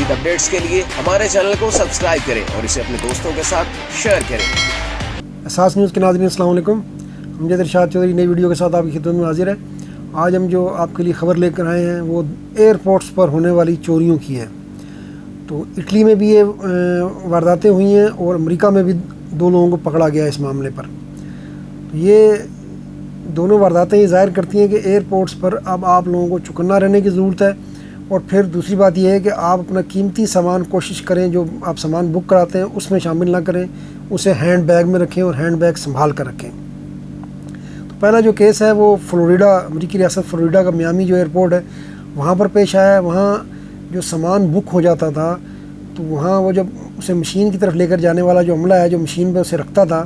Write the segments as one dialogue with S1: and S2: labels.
S1: مزید اپڈیٹس کے لیے ہمارے چینل کو سبسکرائب کریں اور اسے اپنے دوستوں کے ساتھ شیئر کریں۔
S2: اساس نیوز کے ناظرین السلام علیکم، امجد ارشاد چودھری نئی ویڈیو کے ساتھ آپ کی خدمت میں حاضر ہے۔ آج ہم جو آپ کے لیے خبر لے کر آئے ہیں وہ ایئرپورٹس پر ہونے والی چوریوں کی ہے۔ تو اٹلی میں بھی یہ وارداتیں ہوئی ہیں اور امریکہ میں بھی 2 لوگوں کو پکڑا گیا اس معاملے پر۔ یہ دونوں وارداتیں یہ ظاہر کرتی ہیں کہ ایئرپورٹس پر اب آپ لوگوں کو چوکنا رہنے کی ضرورت ہے، اور پھر دوسری بات یہ ہے کہ آپ اپنا قیمتی سامان کوشش کریں، جو آپ سامان بک کراتے ہیں اس میں شامل نہ کریں، اسے ہینڈ بیگ میں رکھیں اور ہینڈ بیگ سنبھال کر رکھیں۔ تو پہلا جو کیس ہے وہ فلوریڈا، امریکی ریاست فلوریڈا کا میامی جو ایئرپورٹ ہے وہاں پر پیش آیا ہے۔ وہاں جو سامان بک ہو جاتا تھا تو وہاں وہ جب اسے مشین کی طرف لے کر جانے والا جو عملہ ہے جو مشین پہ اسے رکھتا تھا،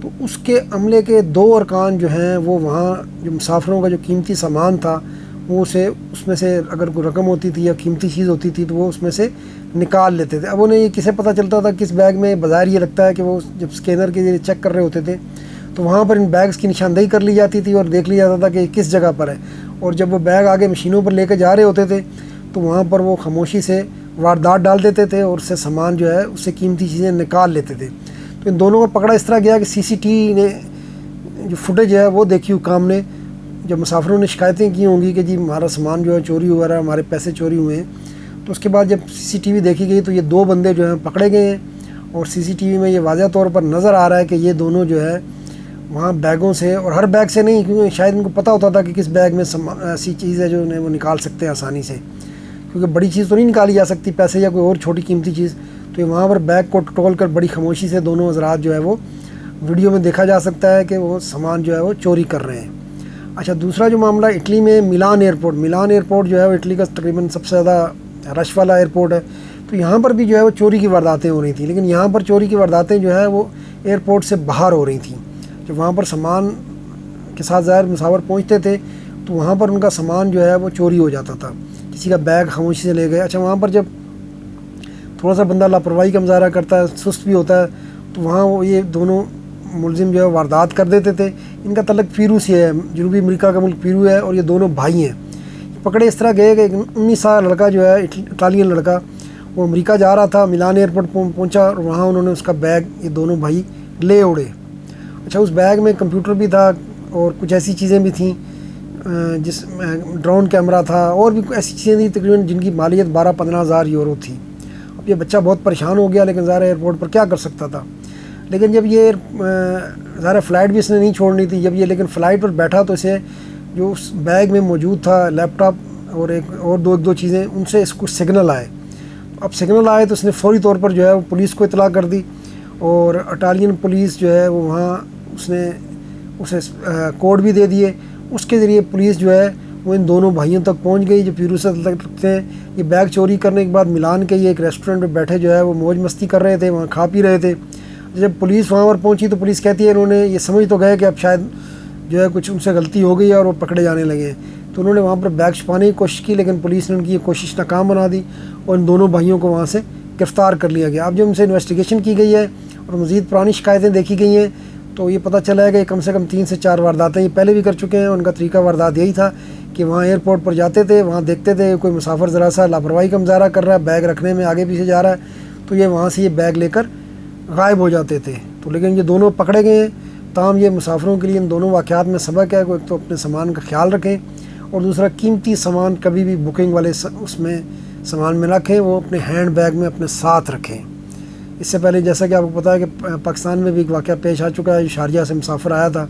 S2: تو اس کے عملے کے 2 ارکان جو ہیں وہ وہاں جو مسافروں کا جو قیمتی سامان تھا وہ اس میں سے اگر کوئی رقم ہوتی تھی یا قیمتی چیز ہوتی تھی تو وہ اس میں سے نکال لیتے تھے۔ اب انہیں یہ کسے پتہ چلتا تھا کس بیگ میں؟ بظاہر یہ لگتا ہے کہ وہ جب اسکینر کے ذریعے چیک کر رہے ہوتے تھے تو وہاں پر ان بیگز کی نشاندہی کر لی جاتی تھی اور دیکھ لیا جاتا تھا کہ کس جگہ پر ہے، اور جب وہ بیگ آگے مشینوں پر لے کے جا رہے ہوتے تھے تو وہاں پر وہ خاموشی سے واردات ڈال دیتے تھے اور اس سے سامان جو ہے اس سے قیمتی چیزیں نکال لیتے تھے۔ تو ان دونوں کو پکڑا اس طرح گیا کہ CCTV نے جو فوٹیج ہے وہ دیکھی حکام نے، جب مسافروں نے شکایتیں کی ہوں گی کہ جی ہمارا سامان جو ہے چوری ہوا رہا ہے، ہمارے پیسے چوری ہوئے ہیں، تو اس کے بعد جب CCTV دیکھی گئی تو یہ 2 بندے جو ہیں پکڑے گئے ہیں، اور CCTV میں یہ واضح طور پر نظر آ رہا ہے کہ یہ دونوں جو ہے وہاں بیگوں سے، اور ہر بیگ سے نہیں، کیونکہ شاید ان کو پتہ ہوتا تھا کہ کس بیگ میں ایسی چیز ہے جو انہیں وہ نکال سکتے ہیں آسانی سے، کیونکہ بڑی چیز تو نہیں نکالی جا سکتی، پیسے یا کوئی اور چھوٹی قیمتی چیز۔ تو یہ وہاں پر بیگ کو ٹٹول کر بڑی خاموشی سے دونوں حضرات جو ہے وہ ویڈیو میں دیکھا جا سکتا ہے کہ وہ سامان جو ہے وہ چوری کر رہے ہیں۔ اچھا، دوسرا جو معاملہ اٹلی میں میلان ایئرپورٹ جو ہے وہ اٹلی کا تقریباً سب سے زیادہ رش والا ایئرپورٹ ہے۔ تو یہاں پر بھی جو ہے وہ چوری کی وارداتیں ہو رہی تھیں، لیکن یہاں پر چوری کی وارداتیں جو ہے وہ ایئرپورٹ سے باہر ہو رہی تھیں۔ جب وہاں پر سامان کے ساتھ ظاہر مسافر پہنچتے تھے تو وہاں پر ان کا سامان جو ہے وہ چوری ہو جاتا تھا، کسی کا بیگ خاموشی سے لے گئے۔ اچھا، وہاں پر جب تھوڑا سا بندہ لاپرواہی کا مظاہرہ کرتا ہے، سست بھی ہوتا ہے، تو وہاں وہ یہ دونوں ملزم جو ہے واردات کر دیتے تھے۔ ان کا تعلق پیرو سے ہے، جنوبی امریکہ کا ملک پیرو ہے، اور یہ دونوں بھائی ہیں۔ پکڑے اس طرح گئے کہ 19 سال لڑکا جو ہے، اٹالین لڑکا، وہ امریکہ جا رہا تھا، میلان ایئرپورٹ پہنچا اور وہاں انہوں نے اس کا بیگ یہ دونوں بھائی لے اڑے۔ اچھا، اس بیگ میں کمپیوٹر بھی تھا اور کچھ ایسی چیزیں بھی تھیں، جس ڈرون کیمرہ تھا، اور بھی ایسی چیزیں تھیں تقریباً جن کی مالیت 12-15 ہزار یورو تھی۔ اب یہ بچہ بہت پریشان ہو گیا، لیکن ظاہر ایئرپورٹ پر کیا کر سکتا تھا۔ لیکن جب یہ ظاہر فلائٹ بھی اس نے نہیں چھوڑنی تھی، جب یہ لیکن فلائٹ پر بیٹھا تو اسے جو اس بیگ میں موجود تھا لیپ ٹاپ اور ایک دو چیزیں، ان سے اس کو سگنل آئے۔ اب سگنل آئے تو اس نے فوری طور پر جو ہے وہ پولیس کو اطلاع کر دی، اور اٹالین پولیس جو ہے وہ وہاں اس نے اسے کوڈ بھی دے دیے۔ اس کے ذریعے پولیس جو ہے وہ ان دونوں بھائیوں تک پہنچ گئی جو پیرو سے رکھتے ہیں۔ یہ بیگ چوری کرنے کے بعد ملان کے یہ ایک ریسٹورنٹ پہ بیٹھے جو ہے وہ موج مستی کر رہے تھے، وہاں کھا پی رہے تھے۔ جب پولیس وہاں پر پہنچی تو پولیس کہتی ہے انہوں نے یہ سمجھ تو گئے کہ اب شاید جو ہے کچھ ان سے غلطی ہو گئی اور وہ پکڑے جانے لگے ہیں، تو انہوں نے وہاں پر بیگ چھپانے کی کوشش کی، لیکن پولیس نے ان کی یہ کوشش ناکام بنا دی اور ان دونوں بھائیوں کو وہاں سے گرفتار کر لیا گیا۔ اب جب ان سے انویسٹیگیشن کی گئی ہے اور مزید پرانی شکایتیں دیکھی گئی ہیں تو یہ پتہ چلا ہے کہ کم سے کم 3 سے 4 وارداتیں یہ پہلے بھی کر چکے ہیں۔ ان کا طریقہ واردات یہی تھا کہ وہاں ایئرپورٹ پر جاتے تھے، وہاں دیکھتے تھے کوئی مسافر ذرا سا لاپرواہی کا مظاہرہ کر رہا ہے، بیگ رکھنے میں آگے پیچھے جا رہا ہے، تو یہ وہاں سے یہ بیگ لے کر غائب ہو جاتے تھے۔ تو لیکن یہ دونوں پکڑے گئے ہیں، تاہم یہ مسافروں کے لیے ان دونوں واقعات میں سبق ہے کہ ایک تو اپنے سامان کا خیال رکھیں، اور دوسرا قیمتی سامان کبھی بھی بکنگ والے اس میں سامان میں رکھیں، وہ اپنے ہینڈ بیگ میں اپنے ساتھ رکھیں۔ اس سے پہلے جیسا کہ آپ کو پتہ ہے کہ پاکستان میں بھی ایک واقعہ پیش آ چکا ہے، شارجہ سے مسافر آیا تھا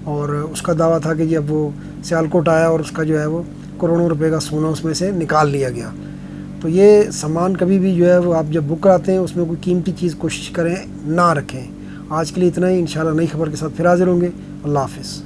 S2: اور اس کا دعویٰ تھا کہ جب وہ سیالکوٹ آیا اور اس کا جو ہے وہ کروڑوں روپے کا سونا اس میں سے نکال لیا گیا۔ تو یہ سامان کبھی بھی جو ہے وہ آپ جب بک کراتے ہیں اس میں کوئی قیمتی چیز کوشش کریں نہ رکھیں۔ آج کے لیے اتنا ہی، انشاءاللہ نئی خبر کے ساتھ پھر حاضر ہوں گے۔ اللہ حافظ۔